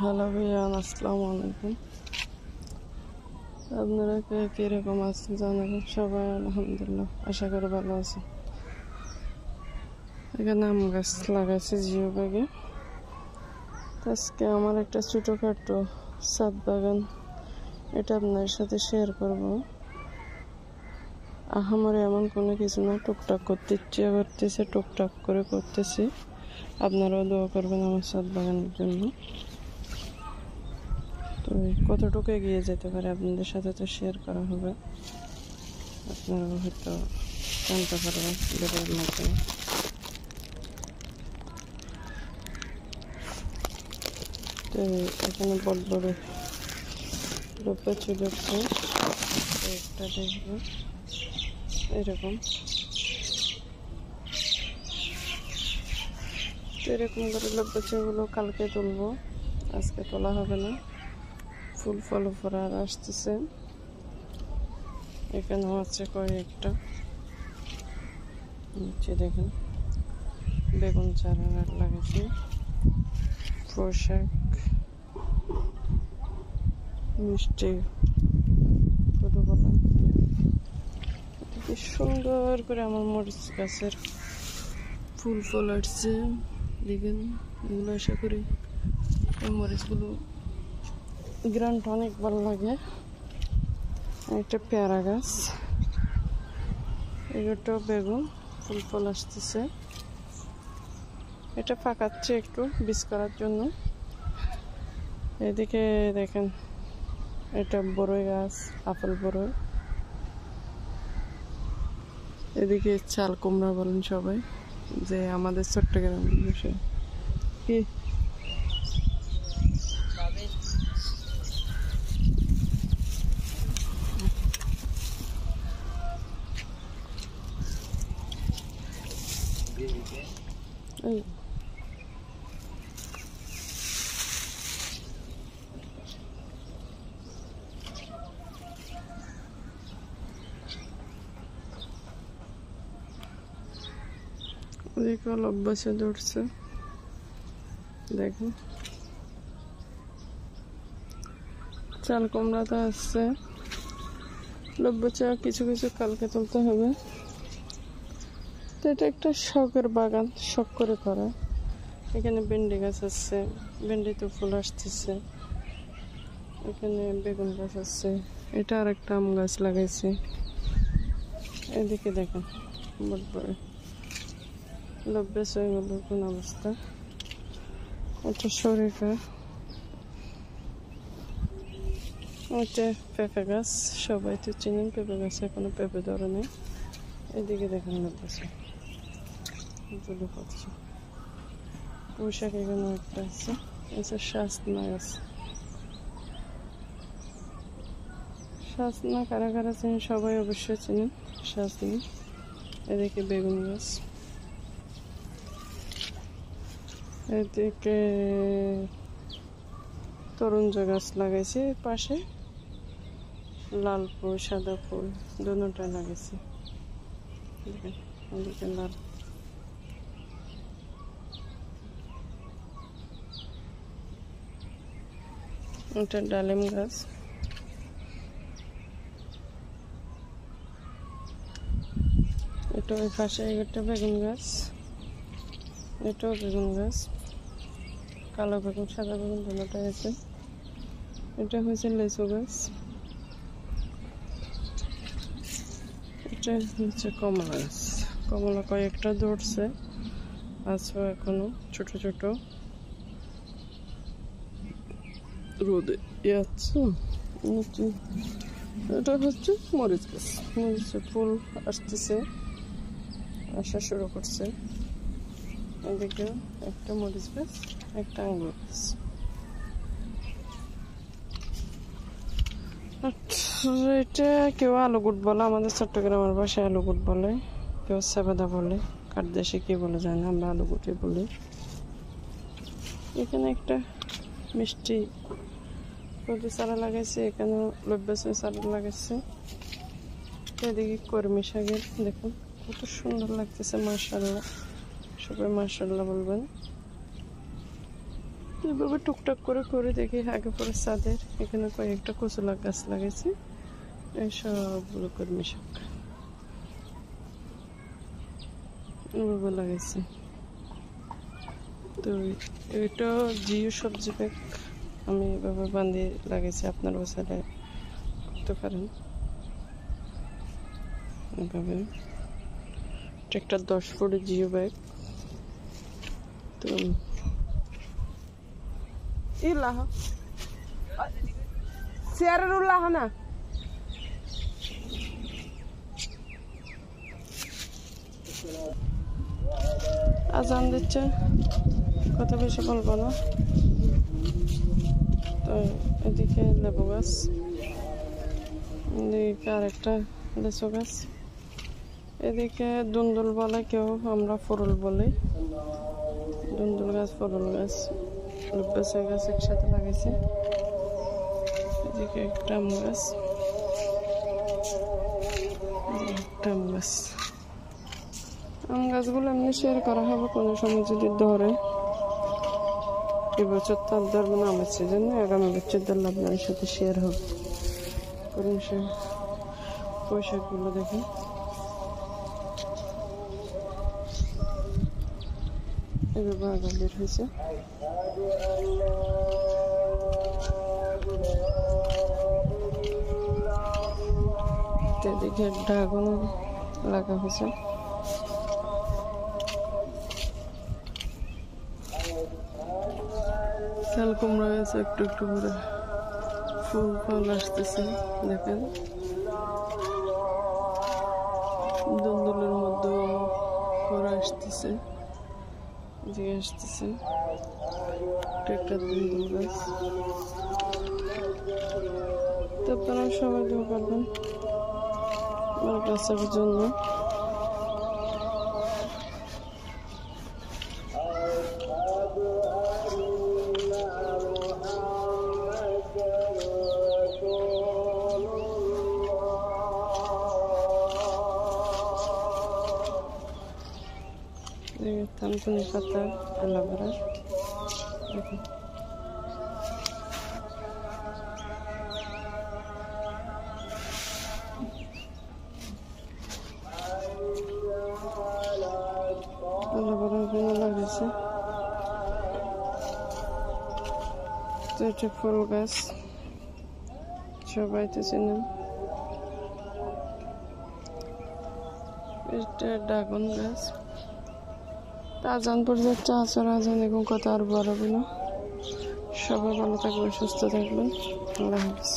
Hello ভাইয়ান, আসসালামু আলাইকুম। আপনারা কে কীরকম আছেন জানাবেন। সবাই আলহামদুলিল্লাহ, আশা করি ভালো আছে। এখানে আম গাছ লাগাইছে জিও ব্যাগে। আজকে আমার একটা ছোটোখাটো ছাদ বাগান, এটা আপনার সাথে শেয়ার করব। আহামরি এমন কোনো কিছু না, টুকটাক করতে ইচ্ছে করতেছে, টুকটাক করে করতেছি। আপনারাও দোয়া করবেন আমার ছাদ বাগানের জন্য। তো কতটুকু এগিয়ে যেতে পারে আপনাদের সাথে তো শেয়ার করা হবে, আপনারাও হয়তো জানতে পারবেন ভিডিওর মাধ্যমে। তো এখানে বড় বড় রূপে চলে একটা দেখবো এরকম। তো এরকম করে লব্বাচাগুলো কালকে তুলবো, আজকে তোলা হবে না। ফুল ফল উপরে আর আসতেছে। এখানেও আছে কয়েকটা, নিচে দেখেন বেগুন চারা লাগাচ্ছি, পোশাক, মিষ্টি কতগুলো। কি সুন্দর করে আমার মরিচ গাছের ফুল ফল আসছে দেখেন। এগুলো আশা করি এই মরিচগুলো গ্রান্ট অনেক ভালো লাগে। একটা পেয়ারা গাছ, এগুলোটাও বেগুন ফুল ফল আসতেছে। এটা পাকাচ্ছে একটু বীজ করার জন্য। এদিকে দেখেন এটা বড়ই গাছ, আপেল বড়ই। এদিকে চাল কুমড়া বলেন সবাই, যে আমাদের চট্টগ্রাম বিষয় কি ওদিকে লব্বাসে ধরছে দেখো। চাল কুমড়া তো আসছে, লব্বাচা কিছু কিছু কালকে তুলতে হবে। তো এটা একটা শখের বাগান, শখ করে করা। এখানে ভেন্ডি গাছ আছে, ভেন্ডিতে ফুল আসতেছে। এখানে বেগুন গাছ আছে, এটা আর একটা আম গাছ লাগাইছে। এদিকে দেখেন বড় বড় লব্বাচা, এগুলো কোন অবস্থা। এটা সরিফা, ওইটা পেঁপে গাছ, সবাই তো চিনেন পেঁপে গাছ, এখনো পেঁপে ধরে নেই। এদিকে দেখেন লব্বাচা তুলে পাচ্ছি। পোশাক এখানে একটা আছে, এটা শাসনা গাছ। শাসনা কারা কারা চেনেন সবাই অবশ্যই চেনেন শাসনা। এদিকে বেগুন গাছ, এদিকে তরুঞ্জা গাছ লাগাইছে পাশে, লাল ফুল সাদা ফুল দুটোটা লাগাইছে। দেখেন ওদিকে লাল। এটা ডালিম গাছ, এটা ওই পাশে একটা বেগুন গাছ, এটাও বেগুন গাছ, কালো বেগুন সাদা বেগুন দুটোটা আছে। এটা হয়েছে লেচু গাছ, এটা হচ্ছে কমলা গাছ। কমলা কয়েকটা ধরছে, আছে এখনো ছোট ছোট রোদে আছে। এটা হচ্ছে মরিচ গাছ, মরিচের ফুল আসতেছে, আসা শুরু করছে। এদিকে একটা মরিচ গাছ, একটা আঙ্গুর গাছ। এটা কেউ আলুগুট বলে, আমাদের চট্টগ্রামের ভাষায় আলুগুট বলে, কেউ সেবাদা বলে, কাঠদেশে কি বলে যায় না, আমরা আলুগুটি বলি। এখানে একটা মিষ্টি কদু চারা লাগাইছে, এখানে লব্বাচা চারা লাগাইছে। এদিকে কর্মী শাকের দেখুন কত সুন্দর লাগতেছে, মাশাআল্লাহ, সবাই মাশাআল্লাহ বলবেন। এভাবে টুকটাক করে করে দেখি। আগে পরে ছাদের এখানে কয়েকটা কচুলা গাছ লাগাইছি, এই সবগুলো কলমি শাক এভাবে লাগাইছি। তো এটা জিও সবজি ব্যাগ আমি এভাবে বাঁধিয়ে লাগাইছি, আপনার বাসায় করতে পারেন এভাবে। এটা একটা 10 ফুটের জিও ব্যাগ। তো ইলাহ চেয়ারের উল্লাহ না আজান দিচ্ছে, কত বেশি বলবো না। তো এদিকে লেবু গাছ, এদিকে আরেকটা লেচু গাছ, এদিকে দুন্দুল বলে কেউ, আমরা ফুরুল বলি। দুন্দুল গাছ, ফুরুল গাছ, লুব্বাসা গাছ একসাথে লাগাইছে। এদিকে একটা আম গাছ, একটা আম গাছ। আম গাছগুলো এমনি শেয়ার করা হবে কোনো সময় যদি ধরে। এবছর তো আর ধরবো না আমের সিজন, আগামী বছর ধরলে আপনাদের সাথে শেয়ার হবে। করুন সে পোশাকগুলো দেখে এভাবে আগা বের হয়েছে। এদিকে ড্রাগন লাগা হয়েছে। চাল কুমড়া গাছ একটু একটু করে ফুল ফল আসতেছে, দেখেন। দুন্দুলের মধ্যেও করা আসতেছে, যে আসতেছে একটা দুন্দুল গাছ। তো আপনারা সবাই দোয়া করবেন আমার গাছের জন্য। থানকুনি পাতা, অ্যালোভেরা, দেখুন। অ্যালোভেরা এখানে লাগিয়েছে। তো এটা ফুল গাছ, সবাই তো চেনেন। এটা ড্রাগন গাছ। আজান পর্যায়ে আসর আজান এবং কথা আর বাড়াবো না। সবাই ভালো থাকবেন, সুস্থ থাকবেন। আল্লাহ হাফিজ।